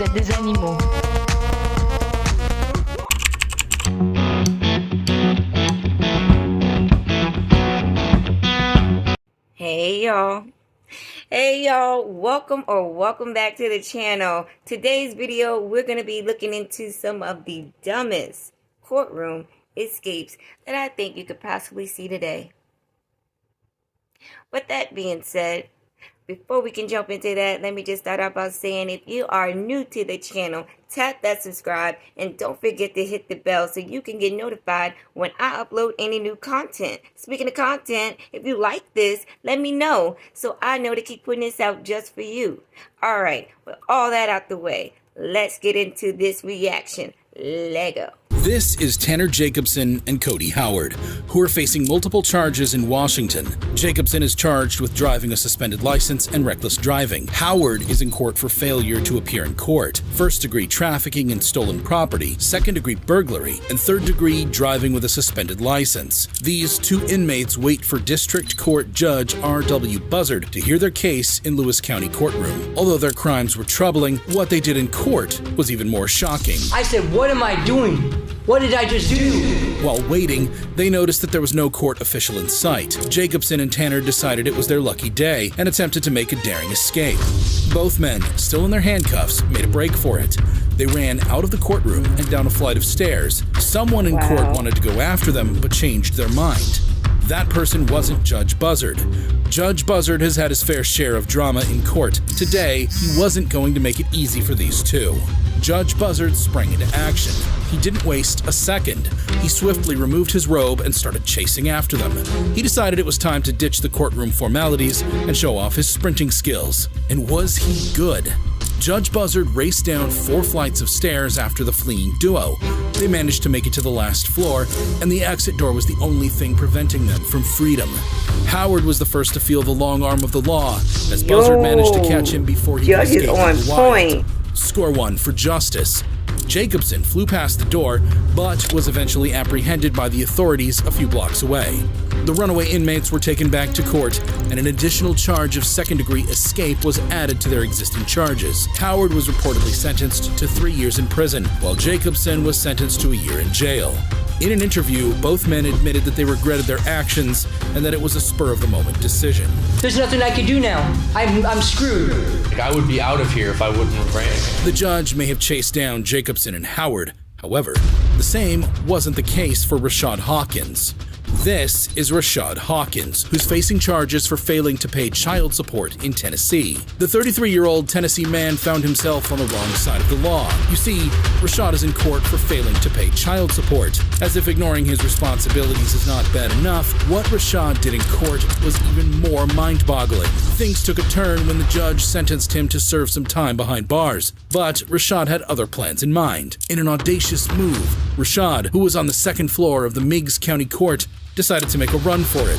êtes des animaux. Hey y'all, welcome back to the channel. Today's video, we're going to be looking into some of the dumbest courtroom escapes that I think you could possibly see today. With that being said, before we can jump into that, let me just start out by saying if you are new to the channel, tap that subscribe and don't forget to hit the bell so you can get notified when I upload any new content. Speaking of content, if you like this, let me know so I know to keep putting this out just for you. Alright, with all that out the way, let's get into this reaction. Lego. This is Tanner Jacobson and Cody Howard, who are facing multiple charges in Washington. Jacobson is charged with driving a suspended license and reckless driving. Howard is in court for failure to appear in court, first-degree trafficking and stolen property, second-degree burglary, and third-degree driving with a suspended license. These two inmates wait for District Court Judge R.W. Buzzard to hear their case in Lewis County courtroom. Although their crimes were troubling, what they did in court was even more shocking. I said, what am I doing? What did I just do? While waiting, they noticed that there was no court official in sight. Jacobson and Tanner decided it was their lucky day and attempted to make a daring escape. Both men, still in their handcuffs, made a break for it. They ran out of the courtroom and down a flight of stairs. Someone in court wanted to go after them, but changed their mind. That person wasn't Judge Buzzard. Judge Buzzard has had his fair share of drama in court. Today, he wasn't going to make it easy for these two. Judge Buzzard sprang into action. He didn't waste a second. He swiftly removed his robe and started chasing after them. He decided it was time to ditch the courtroom formalities and show off his sprinting skills. And was he good? Judge Buzzard raced down 4 flights of stairs after the fleeing duo. They managed to make it to the last floor, and the exit door was the only thing preventing them from freedom. Howard was the first to feel the long arm of the law, as Buzzard managed to catch him before he could escape into the wild. Score 1 for justice. Jacobson flew past the door, but was eventually apprehended by the authorities a few blocks away. The runaway inmates were taken back to court, and an additional charge of second-degree escape was added to their existing charges. Howard was reportedly sentenced to 3 years in prison, while Jacobson was sentenced to a year in jail. In an interview, both men admitted that they regretted their actions and that it was a spur-of-the-moment decision. There's nothing I can do now. I'm screwed. I would be out of here if I wouldn't have ran. The judge may have chased down Jacobson and Howard. However, the same wasn't the case for Rashad Hawkins. This is Rashad Hawkins, who's facing charges for failing to pay child support in Tennessee. The 33-year-old Tennessee man found himself on the wrong side of the law. You see, Rashad is in court for failing to pay child support. As if ignoring his responsibilities is not bad enough, what Rashad did in court was even more mind-boggling. Things took a turn when the judge sentenced him to serve some time behind bars. But Rashad had other plans in mind. In an audacious move, Rashad, who was on the second floor of the Meigs County Court, decided to make a run for it.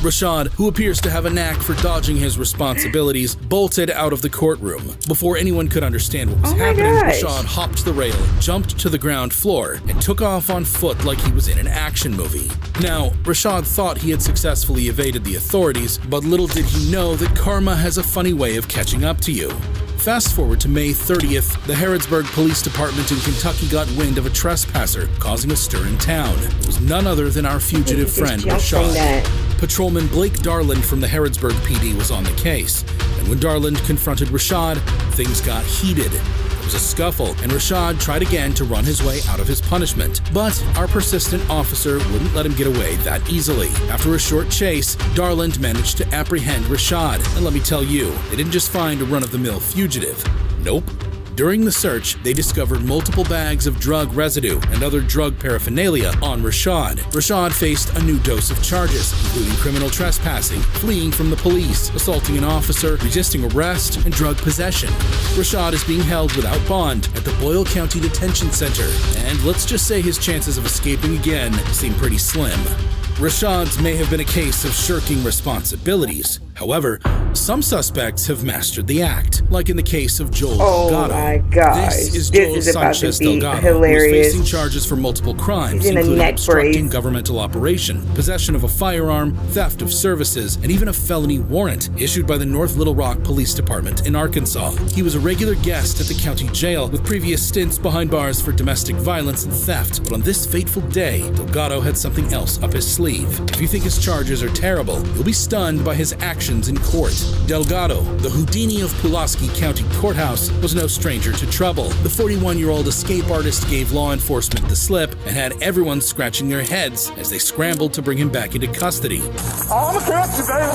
Rashad, who appears to have a knack for dodging his responsibilities, bolted out of the courtroom. Before anyone could understand what was happening, Rashad hopped the rail, jumped to the ground floor, and took off on foot like he was in an action movie. Now, Rashad thought he had successfully evaded the authorities, but little did he know that karma has a funny way of catching up to you. Fast forward to May 30th, the Harrodsburg Police Department in Kentucky got wind of a trespasser, causing a stir in town. It was none other than our fugitive friend, Rashad. Patrolman Blake Darland from the Harrodsburg PD was on the case, and when Darland confronted Rashad, things got heated. There was a scuffle, and Rashad tried again to run his way out of his punishment. But our persistent officer wouldn't let him get away that easily. After a short chase, Darland managed to apprehend Rashad. And let me tell you, they didn't just find a run-of-the-mill fugitive. Nope. During the search, they discovered multiple bags of drug residue and other drug paraphernalia on Rashad. Rashad faced a new dose of charges, including criminal trespassing, fleeing from the police, assaulting an officer, resisting arrest, and drug possession. Rashad is being held without bond at the Boyle County Detention Center, and let's just say his chances of escaping again seem pretty slim. Rashad's may have been a case of shirking responsibilities, However, some suspects have mastered the act, like in the case of Joel Oh Delgado. my gosh. This is This Joel is about to Sanchez be Delgado, who is hilarious. facing charges for multiple crimes, He's in a including neck obstructing brace. governmental operation, possession of a firearm, theft of services, and even a felony warrant issued by the North Little Rock Police Department in Arkansas. He was a regular guest at the county jail with previous stints behind bars for domestic violence and theft. But on this fateful day, Delgado had something else up his sleeve. If you think his charges are terrible, you'll be stunned by his actions in court. Delgado, the Houdini of Pulaski County Courthouse, was no stranger to trouble. The 41-year-old escape artist gave law enforcement the slip and had everyone scratching their heads as they scrambled to bring him back into custody. I'm gonna catch you, man.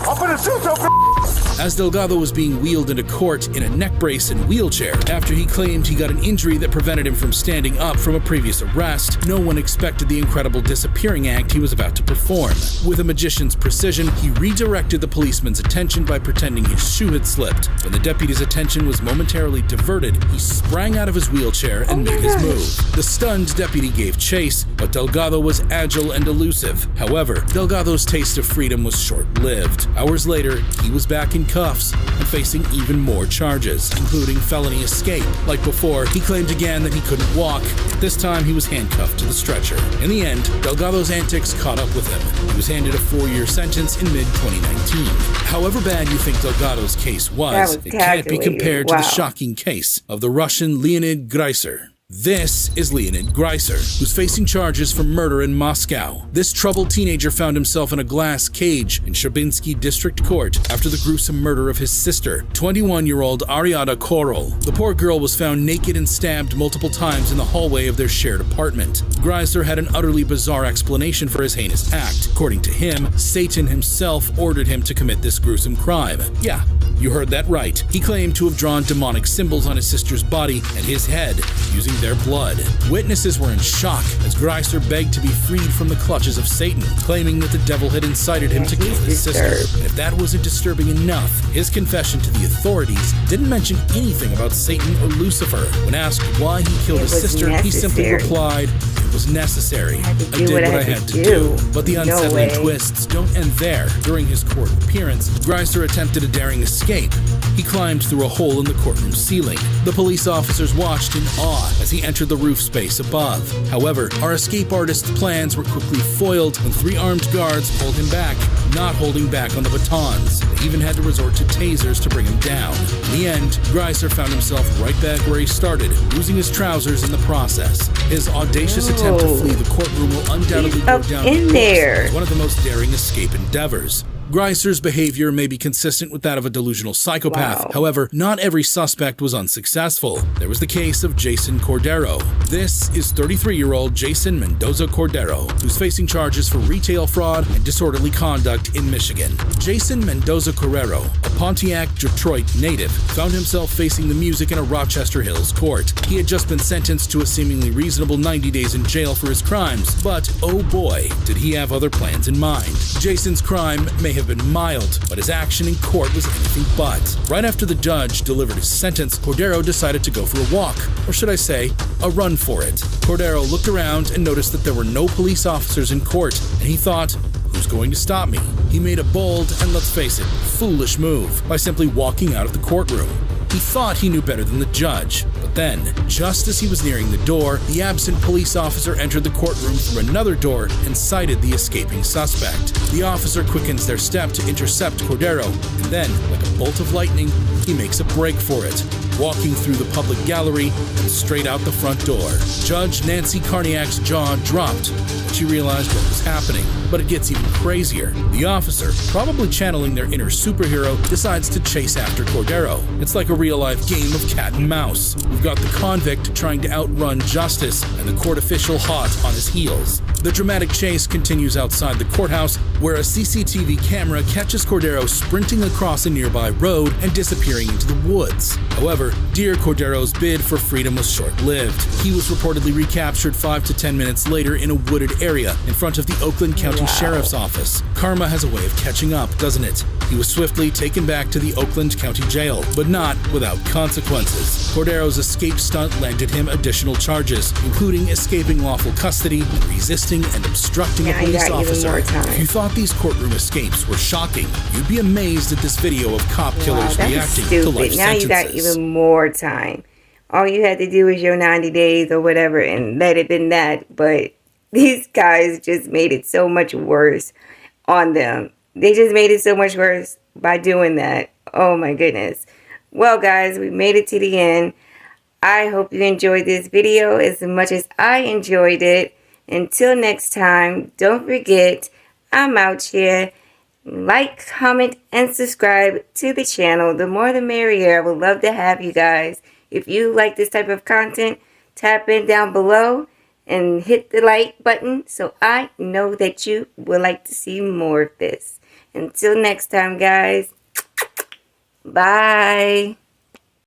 I'm gonna shoot your As Delgado was being wheeled into court in a neck brace and wheelchair after he claimed he got an injury that prevented him from standing up from a previous arrest, no one expected the incredible disappearing act he was about to perform. With a magician's precision, he redirected the policeman's attention by pretending his shoe had slipped. When the deputy's attention was momentarily diverted, he sprang out of his wheelchair and made his move. The stunned deputy gave chase, but Delgado was agile and elusive. However, Delgado's taste of freedom was short-lived. Hours later, he was back in cuffs and facing even more charges, including felony escape. Like before, he claimed again that he couldn't walk. This time, he was handcuffed to the stretcher. In the end, Delgado's antics caught up with him. He was handed a 4-year sentence in mid-2019. However bad you think Delgado's case was, it can't be compared to the shocking case of the Russian Leonid Greiser. This is Leonid Greiser, who's facing charges for murder in Moscow. This troubled teenager found himself in a glass cage in Shabinsky District Court after the gruesome murder of his sister, 21-year-old Ariada Korol. The poor girl was found naked and stabbed multiple times in the hallway of their shared apartment. Greiser had an utterly bizarre explanation for his heinous act. According to him, Satan himself ordered him to commit this gruesome crime. Yeah, you heard that right. He claimed to have drawn demonic symbols on his sister's body and his head using their blood. Witnesses were in shock as Greiser begged to be freed from the clutches of Satan, claiming that the devil had incited him to kill his sister. And if that wasn't disturbing enough, his confession to the authorities didn't mention anything about Satan or Lucifer. When asked why he killed his sister, he simply replied, "It was necessary. I did what I had to do." But the unsettling twists don't end there. During his court appearance, Greiser attempted a daring escape. He climbed through a hole in the courtroom ceiling. The police officers watched in awe as he entered the roof space above. However, our escape artist's plans were quickly foiled when 3 armed guards pulled him back, not holding back on the batons. They even had to resort to tasers to bring him down. In the end, Greiser found himself right back where he started, losing his trousers in the process. His audacious attempt to flee the courtroom will undoubtedly go down in there as one of the most daring escape endeavors. Greiser's behavior may be consistent with that of a delusional psychopath. However, not every suspect was unsuccessful. There was the case of Jason Cordero. This is 33-year-old Jason Mendoza Cordero, who's facing charges for retail fraud and disorderly conduct in Michigan. Jason Mendoza Cordero, a Pontiac, Detroit native, found himself facing the music in a Rochester Hills court. He had just been sentenced to a seemingly reasonable 90 days in jail for his crimes, but oh boy, did he have other plans in mind. Jason's crime may have been mild, but his action in court was anything but. Right after the judge delivered his sentence, Cordero decided to go for a walk, or should I say, a run for it. Cordero looked around and noticed that there were no police officers in court, and he thought, who's going to stop me? He made a bold and, let's face it, foolish move by simply walking out of the courtroom. He thought he knew better than the judge, but then, just as he was nearing the door, the absent police officer entered the courtroom through another door and sighted the escaping suspect. The officer quickens their step to intercept Cordero, and then, like a bolt of lightning, he makes a break for it, walking through the public gallery and straight out the front door. Judge Nancy Carniak's jaw dropped when she realized what was happening, but it gets even crazier. The officer, probably channeling their inner superhero, decides to chase after Cordero. It's like a real-life game of cat and mouse. We've got the convict trying to outrun justice and the court official hot on his heels. The dramatic chase continues outside the courthouse, where a CCTV camera catches Cordero sprinting across a nearby road and disappearing into the woods. However, dear Cordero's bid for freedom was short-lived. He was reportedly recaptured 5 to 10 minutes later in a wooded area in front of the Oakland County Sheriff's Office. Karma has a way of catching up, doesn't it? He was swiftly taken back to the Oakland County Jail, but not without consequences. Cordero's escape stunt landed him additional charges, including escaping lawful custody, resisting and obstructing a Now you police got even officer. more time. If you thought these courtroom escapes were shocking, you'd be amazed at this video of cop killers That's reacting stupid. to life Now you got sentences. even more time. All you had to do was your 90 days or whatever and let it been that. But these guys just made it so much worse on them. They just made it so much worse by doing that. Oh my goodness. Well guys, we made it to the end. I hope you enjoyed this video as much as I enjoyed it. Until next time, don't forget, I'm out here. Like, comment, and subscribe to the channel. The more the merrier. I would love to have you guys. If you like this type of content, tap in down below and hit the like button so I know that you would like to see more of this. Until next time, guys. Bye.